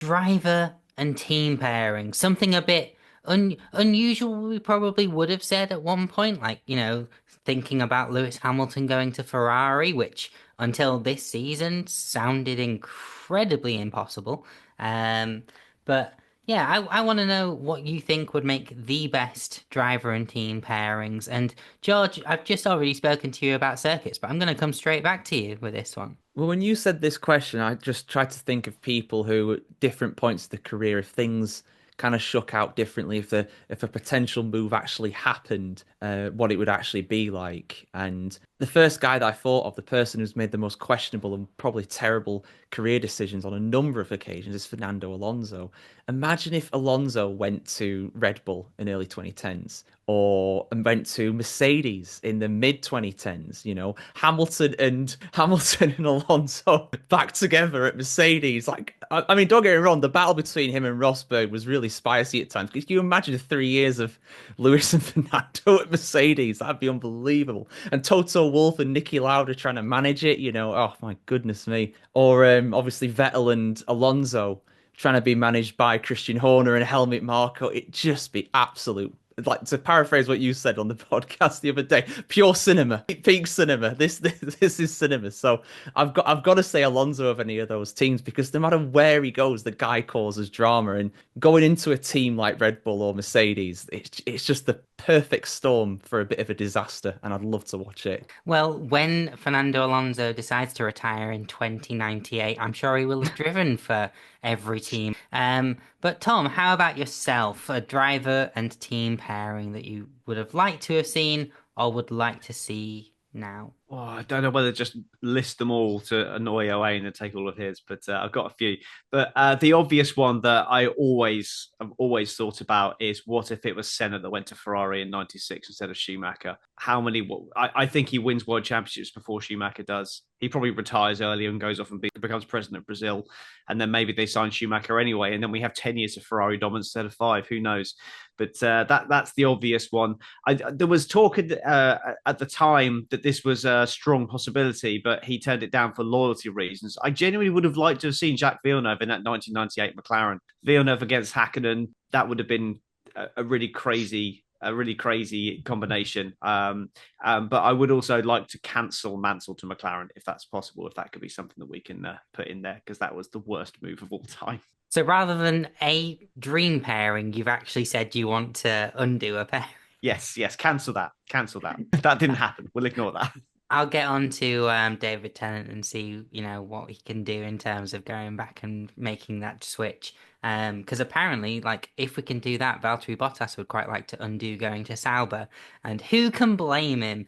Driver and team pairing, something a bit unusual we probably would have said at one point, like, thinking about Lewis Hamilton going to Ferrari, which until this season sounded incredibly impossible. Um, but yeah, I want to know what you think would make the best driver and team pairings. And George, I've just already spoken to you about circuits, but I'm going to come straight back to you with this one. Well, when you said this question, I just tried to think of people who, at different points of the career, if things kind of shook out differently, if a potential move actually happened, what it would actually be like. And the first guy that I thought of, the person who's made the most questionable and probably terrible career decisions on a number of occasions, is Fernando Alonso. Imagine if Alonso went to Red Bull in early 2010s or went to Mercedes in the mid 2010s, Hamilton and Alonso back together at Mercedes. Like, I mean, don't get me wrong, the battle between him and Rosberg was really spicy at times. Can you imagine 3 years of Lewis and Fernando at Mercedes? That'd be unbelievable. And Toto Wolff and Nicky Lauda trying to manage it, oh my goodness me. Or obviously Vettel and Alonso trying to be managed by Christian Horner and Helmut Marko. It'd just be absolute, like, to paraphrase what you said on the podcast the other day, pure cinema, peak cinema. This is cinema. So I've got to say Alonso of any of those teams, because no matter where he goes, the guy causes drama. And going into a team like Red Bull or Mercedes, it's just the perfect storm for a bit of a disaster, and I'd love to watch it. Well, when Fernando Alonso decides to retire in 2098, I'm sure he will have driven for every team. But Tom, how about yourself? A driver and team pairing that you would have liked to have seen or would like to see now? Oh, I don't know whether to just list them all to annoy Owain and take all of his, but I've got a few. But the obvious one that I've always thought about is, what if it was Senna that went to Ferrari in '96 instead of Schumacher? How many? I think he wins world championships before Schumacher does. He probably retires early and goes off and becomes president of Brazil, and then maybe they sign Schumacher anyway, and then we have 10 years of Ferrari dominance instead of five. Who knows? But that's the obvious one. There was talk at the time that this was a strong possibility, but he turned it down for loyalty reasons. I genuinely would have liked to have seen Jacques Villeneuve in that 1998 McLaren. Villeneuve against Hakkinen, that would have been a really crazy combination. But I would also like to cancel Mansell to McLaren if that's possible, if that could be something that we can put in there, because that was the worst move of all time. So rather than a dream pairing, you've actually said you want to undo a pair. Yes, cancel that. Cancel that. That didn't happen. We'll ignore that. I'll get on to David Tennant and see, what he can do in terms of going back and making that switch. Because apparently, like, if we can do that, Valtteri Bottas would quite like to undo going to Sauber, and who can blame him?